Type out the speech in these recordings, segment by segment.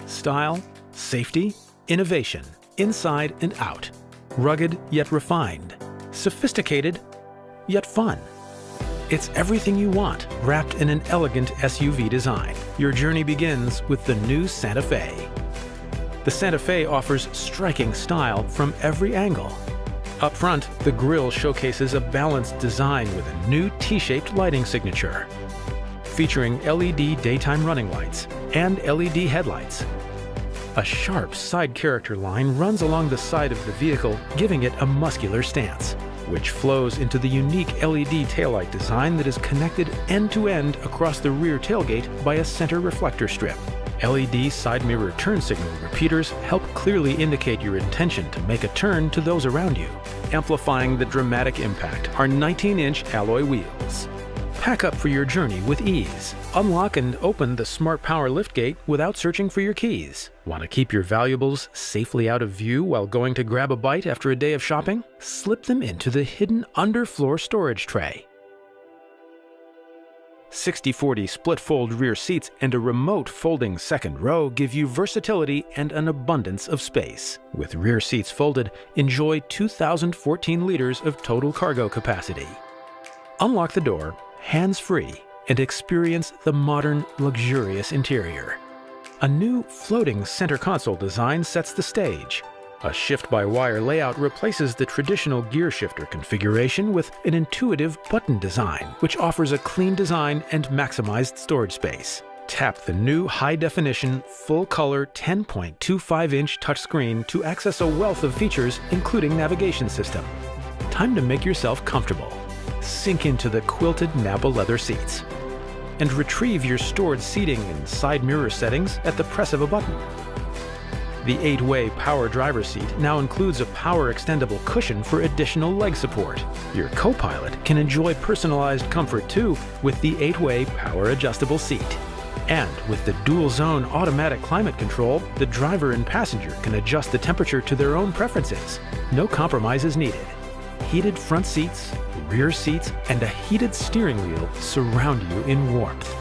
Style, safety, innovation, inside and out. Rugged yet refined. Sophisticated yet fun. It's everything you want, wrapped in an elegant SUV design. Your journey begins with the new Santa Fe. The Santa Fe offers striking style from every angle. Up front, the grille showcases a balanced design with a new T-shaped lighting signature, featuring LED daytime running lights and LED headlights. A sharp side character line runs along the side of the vehicle, giving it a muscular stance, which flows into the unique LED taillight design that is connected end-to-end across the rear tailgate by a center reflector strip. LED side mirror turn signal repeaters help clearly indicate your intention to make a turn to those around you. Amplifying the dramatic impact are 19-inch alloy wheels. Pack up for your journey with ease. Unlock and open the Smart Power liftgate without searching for your keys. Want to keep your valuables safely out of view while going to grab a bite after a day of shopping? Slip them into the hidden underfloor storage tray. 60/40 split-fold rear seats and a remote folding second row give you versatility and an abundance of space. With rear seats folded, enjoy 2,014 liters of total cargo capacity. Unlock the door, hands-free, and experience the modern, luxurious interior. A new floating center console design sets the stage. A shift-by-wire layout replaces the traditional gear shifter configuration with an intuitive button design, which offers a clean design and maximized storage space. Tap the new high-definition, full-color 10.25-inch touchscreen to access a wealth of features, including navigation system. Time to make yourself comfortable. Sink into the quilted Napa leather seats. And retrieve your stored seating and side mirror settings at the press of a button. The 8-way power driver's seat now includes a power extendable cushion for additional leg support. Your co-pilot can enjoy personalized comfort too with the 8-way power adjustable seat. And with the dual-zone automatic climate control, the driver and passenger can adjust the temperature to their own preferences. No compromises needed. Heated front seats, rear seats, and a heated steering wheel surround you in warmth.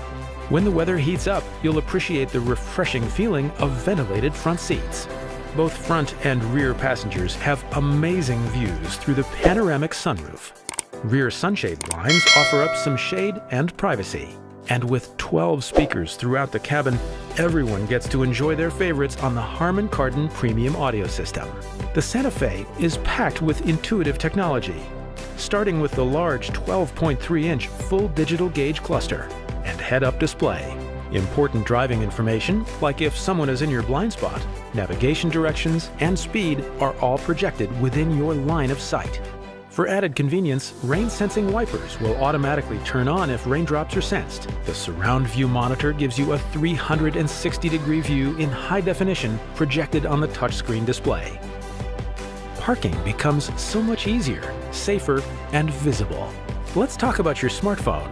When the weather heats up, you'll appreciate the refreshing feeling of ventilated front seats. Both front and rear passengers have amazing views through the panoramic sunroof. Rear sunshade blinds offer up some shade and privacy. And with 12 speakers throughout the cabin, everyone gets to enjoy their favorites on the Harman Kardon premium audio system. The Santa Fe is packed with intuitive technology, starting with the large 12.3-inch full digital gauge cluster and head-up display. Important driving information, like if someone is in your blind spot, navigation directions, and speed are all projected within your line of sight. For added convenience, rain-sensing wipers will automatically turn on if raindrops are sensed. The surround view monitor gives you a 360-degree view in high definition projected on the touchscreen display. Parking becomes so much easier, safer, and visible. Let's talk about your smartphone.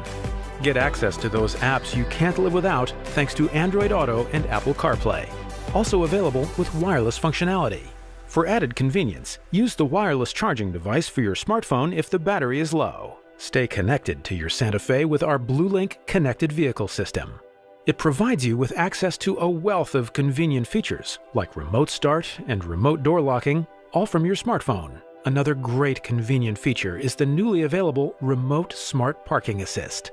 Get access to those apps you can't live without thanks to Android Auto and Apple CarPlay. Also available with wireless functionality. For added convenience, use the wireless charging device for your smartphone if the battery is low. Stay connected to your Santa Fe with our BlueLink connected vehicle system. It provides you with access to a wealth of convenient features like remote start and remote door locking, all from your smartphone. Another great convenient feature is the newly available Remote Smart Parking Assist.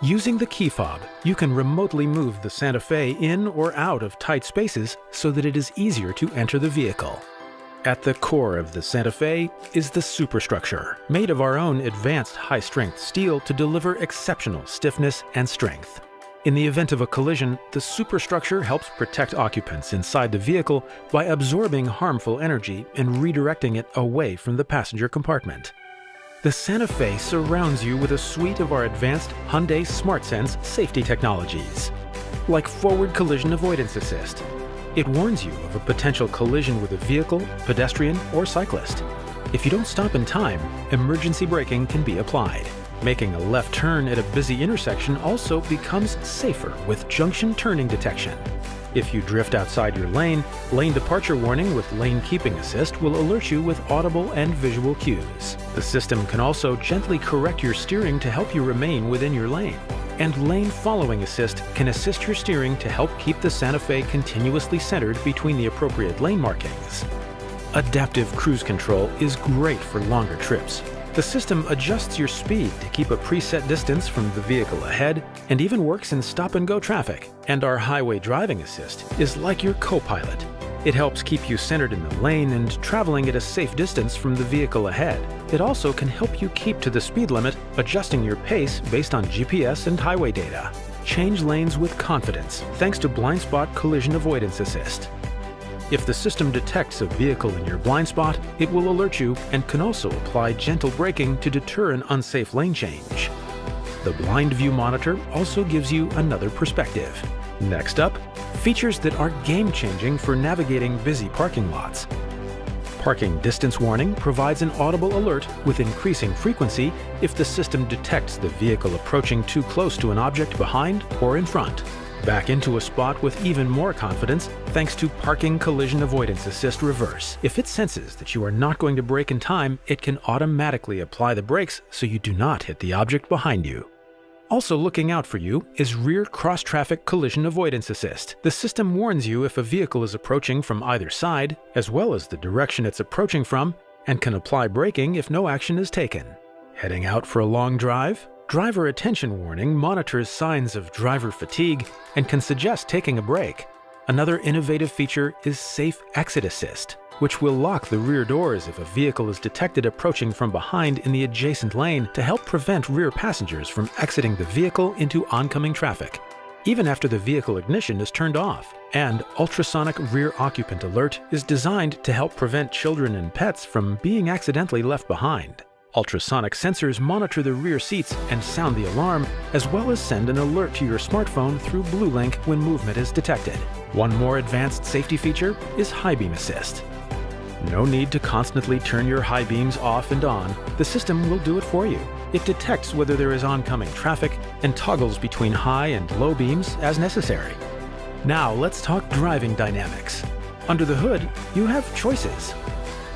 Using the key fob, you can remotely move the Santa Fe in or out of tight spaces so that it is easier to enter the vehicle. At the core of the Santa Fe is the superstructure, made of our own advanced high-strength steel to deliver exceptional stiffness and strength. In the event of a collision, the superstructure helps protect occupants inside the vehicle by absorbing harmful energy and redirecting it away from the passenger compartment. The Santa Fe surrounds you with a suite of our advanced Hyundai SmartSense safety technologies, like forward collision avoidance assist. It warns you of a potential collision with a vehicle, pedestrian, or cyclist. If you don't stop in time, emergency braking can be applied. Making a left turn at a busy intersection also becomes safer with junction turning detection. If you drift outside your lane, lane departure warning with lane keeping assist will alert you with audible and visual cues. The system can also gently correct your steering to help you remain within your lane. and lane following assist can assist your steering to help keep the Santa Fe continuously centered between the appropriate lane markings. Adaptive cruise control is great for longer trips. The system adjusts your speed to keep a preset distance from the vehicle ahead and even works in stop-and-go traffic. And our highway driving assist is like your co-pilot. It helps keep you centered in the lane and traveling at a safe distance from the vehicle ahead. It also can help you keep to the speed limit, adjusting your pace based on GPS and highway data. Change lanes with confidence thanks to Blind Spot Collision-Avoidance Assist. If the system detects a vehicle in your blind spot, it will alert you and can also apply gentle braking to deter an unsafe lane change. The Blind View Monitor also gives you another perspective. Next up, features that are game-changing for navigating busy parking lots. Parking Distance Warning provides an audible alert with increasing frequency if the system detects the vehicle approaching too close to an object behind or in front. Back into a spot with even more confidence thanks to Parking Collision Avoidance Assist Reverse. If it senses that you are not going to brake in time, it can automatically apply the brakes so you do not hit the object behind you. Also looking out for you is Rear Cross-Traffic Collision Avoidance Assist. The system warns you if a vehicle is approaching from either side, as well as the direction it's approaching from, and can apply braking if no action is taken. Heading out for a long drive? Driver Attention Warning monitors signs of driver fatigue and can suggest taking a break. Another innovative feature is Safe Exit Assist, which will lock the rear doors if a vehicle is detected approaching from behind in the adjacent lane to help prevent rear passengers from exiting the vehicle into oncoming traffic, even after the vehicle ignition is turned off. And Ultrasonic Rear Occupant Alert is designed to help prevent children and pets from being accidentally left behind. Ultrasonic sensors monitor the rear seats and sound the alarm, as well as send an alert to your smartphone through BlueLink when movement is detected. One more advanced safety feature is High Beam Assist. No need to constantly turn your high beams off and on. The system will do it for you. It detects whether there is oncoming traffic and toggles between high and low beams as necessary. Now let's talk driving dynamics. Under the hood, you have choices.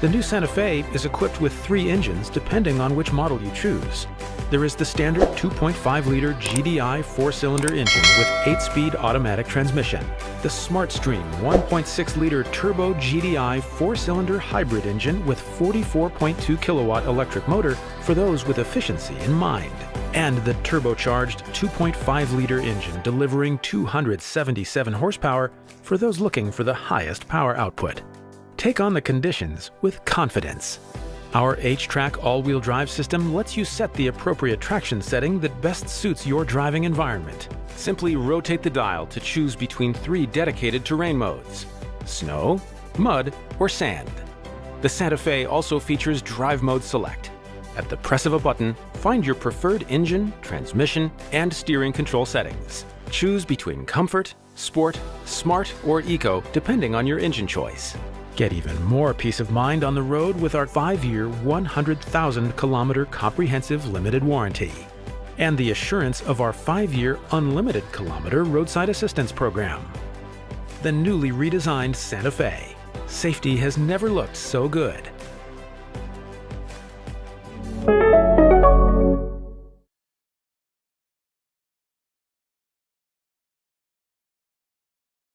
The new Santa Fe is equipped with 3 engines depending on which model you choose. There is the standard 2.5-liter GDI 4-cylinder engine with 8-speed automatic transmission. The SmartStream 1.6-liter turbo GDI 4-cylinder hybrid engine with 44.2 kilowatt electric motor for those with efficiency in mind. And the turbocharged 2.5-liter engine delivering 277 horsepower for those looking for the highest power output. Take on the conditions with confidence. Our H-Track all-wheel drive system lets you set the appropriate traction setting that best suits your driving environment. Simply rotate the dial to choose between 3 dedicated terrain modes: snow, mud, or sand. The Santa Fe also features Drive Mode Select. At the press of a button, find your preferred engine, transmission, and steering control settings. Choose between comfort, sport, smart, or eco, depending on your engine choice. Get even more peace of mind on the road with our 5-year, 100,000-kilometer comprehensive limited warranty. And the assurance of our 5-year unlimited kilometer roadside assistance program. The newly redesigned Santa Fe. Safety has never looked so good.